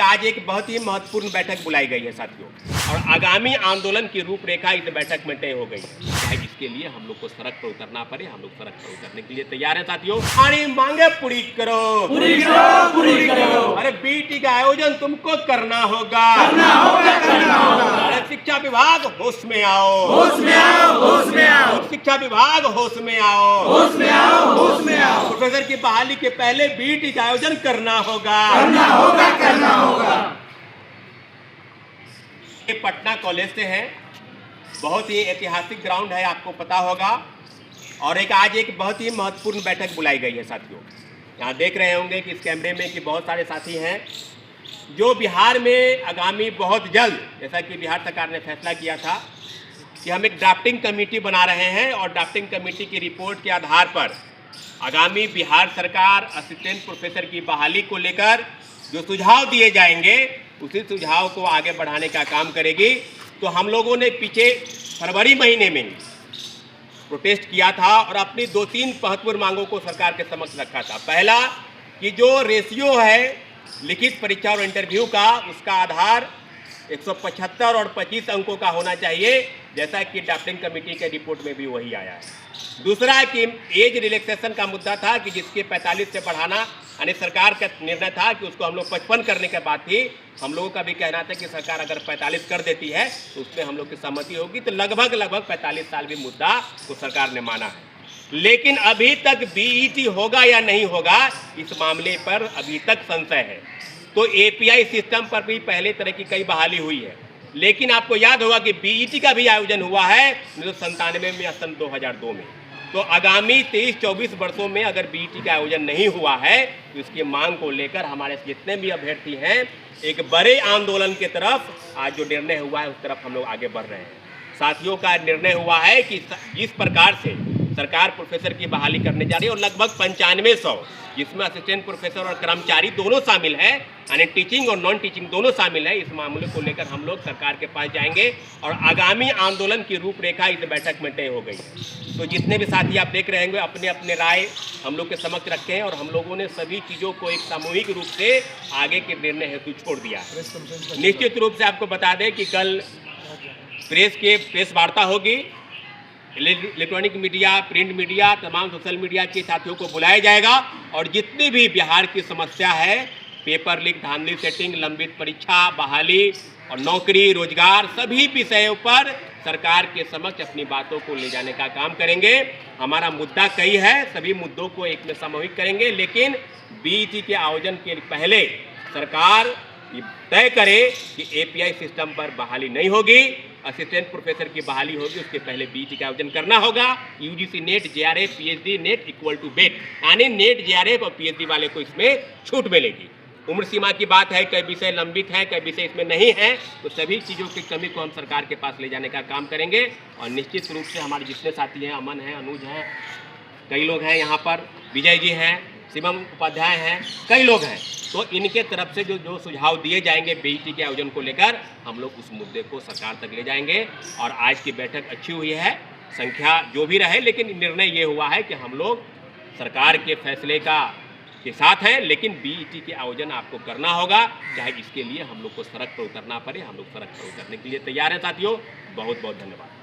आज एक बहुत ही महत्वपूर्ण बैठक बुलाई गई है साथियों, और आगामी आंदोलन की रूपरेखा इस बैठक में तय हो गई है। चाहे जिसके लिए हम लोग को सड़क पर उतरना पड़े, हम लोग सड़क पर उतरने के लिए तैयार हैं साथियों। हमारी मांगे पूरी करो, पूरी करो, पूरी करो। अरे बीटी का आयोजन तुमको करना होगा, करना होगा, करना होगा। अरे शिक्षा विभाग होश में आओ, होश में आओ, होश में आओ। शिक्षा विभाग होश में आओ, होश में आओ, होश में आओ। प्रोफेसर की बहाली के पहले बीटी का आयोजन करना होगा, करना होगा, करना होगा। ये पटना कॉलेज से है, बहुत ही ऐतिहासिक ग्राउंड है, आपको पता होगा। और आज एक बहुत ही महत्वपूर्ण बैठक बुलाई गई है साथियों। यहाँ देख रहे होंगे कि इस कैमरे में कि बहुत सारे साथी हैं जो बिहार में आगामी बहुत जल्द, जैसा कि बिहार सरकार ने फैसला किया था कि हम एक ड्राफ्टिंग कमेटी बना रहे हैं, और ड्राफ्टिंग कमेटी की रिपोर्ट के आधार पर आगामी बिहार सरकार असिस्टेंट प्रोफेसर की बहाली को लेकर जो सुझाव दिए जाएंगे, उसी सुझाव को आगे बढ़ाने का काम करेगी। तो हम लोगों ने पीछे फरवरी महीने में प्रोटेस्ट किया था और अपनी 2-3 महत्वपूर्ण मांगों को सरकार के समक्ष रखा था। पहला कि जो रेशियो है लिखित परीक्षा और इंटरव्यू का, उसका आधार 175 और 25 अंकों का होना चाहिए, जैसा कि ड्राफ्टिंग कमेटी के रिपोर्ट में भी वही आया है। दूसरा कि एज रिलैक्सेशन का मुद्दा था कि जिसके 45 से बढ़ाना, यानी सरकार का निर्णय था कि उसको हम लोग 55 करने के बाद ही, हम लोगों का भी कहना था कि सरकार अगर 45 कर देती है तो उसमें हम लोग की सहमति होगी। तो लगभग 45 साल भी मुद्दा को सरकार ने माना है। लेकिन अभी तक बीईटी होगा या नहीं होगा, इस मामले पर अभी तक संशय है। तो एपीआई सिस्टम पर भी पहले तरह की कई बहाली हुई है, लेकिन आपको याद होगा कि बीईटी का भी आयोजन हुआ है 1997 में या सन 2002 में। तो आगामी 23-24 वर्षों में अगर बीईटी का आयोजन नहीं हुआ है तो इसकी मांग को लेकर हमारे जितने भी अभ्यर्थी हैं एक बड़े आंदोलन की तरफ, आज जो निर्णय हुआ है उस तरफ हम लोग आगे बढ़ रहे हैं। साथियों का निर्णय हुआ है कि जिस प्रकार से सरकार प्रोफेसर की बहाली करने जा रही है, और लगभग 9500, जिसमें असिस्टेंट प्रोफेसर और कर्मचारी दोनों शामिल है, यानी टीचिंग और नॉन टीचिंग दोनों शामिल है। इस मामले को लेकर हम लोग सरकार के पास जाएंगे और आगामी आंदोलन की रूपरेखा इस बैठक में तय हो गई है। तो जितने भी साथी आप देख रहे होंगे अपने अपने राय हम लोग के समक्ष रखे हैं, और हम लोगों ने सभी चीज़ों को एक सामूहिक रूप से आगे के निर्णय हेतु छोड़ दिया है। निश्चित रूप से आपको बता दें कि कल प्रेस वार्ता होगी, इलेक्ट्रॉनिक मीडिया, प्रिंट मीडिया, तमाम सोशल मीडिया के साथियों को बुलाया जाएगा, और जितनी भी बिहार की समस्या है, पेपर लीक, धांधली सेटिंग, लंबित परीक्षा, बहाली और नौकरी, रोजगार, सभी विषयों पर सरकार के समक्ष अपनी बातों को ले जाने का काम करेंगे। हमारा मुद्दा कई है, सभी मुद्दों को एक में सामूहिक करेंगे, लेकिन बीईटी के आयोजन के पहले सरकार तय करे कि एपीआई सिस्टम पर बहाली नहीं होगी, असिस्टेंट प्रोफेसर की बहाली होगी, उसके पहले बीईटी का आयोजन करना होगा। UGC NET, JRF, PhD NET equal to बेट, यानी नेट, जेआरएफ और पीएचडी वाले को इसमें छूट मिलेगी। उम्र सीमा की बात है, कई विषय लंबित हैं, कई विषय इसमें नहीं है, तो सभी चीज़ों की कमी को हम सरकार के पास ले जाने का काम करेंगे। और निश्चित रूप से हमारे जितने साथी हैं, अमन हैं, अनुज हैं, कई लोग हैं यहाँ पर, विजय जी हैं, शिवम उपाध्याय हैं, कई लोग हैं, तो इनके तरफ से जो सुझाव दिए जाएंगे बीईटी के आयोजन को लेकर, हम लोग उस मुद्दे को सरकार तक ले जाएंगे। और आज की बैठक अच्छी हुई है, संख्या जो भी रहे, लेकिन निर्णय ये हुआ है कि हम लोग सरकार के फैसले के साथ हैं, लेकिन बीईटी के आयोजन आपको करना होगा, चाहे जिसके लिए हम लोग को सड़क पर उतरना पड़े, हम लोग सड़क पर उतरने के लिए तैयार हैं साथियों। बहुत बहुत धन्यवाद।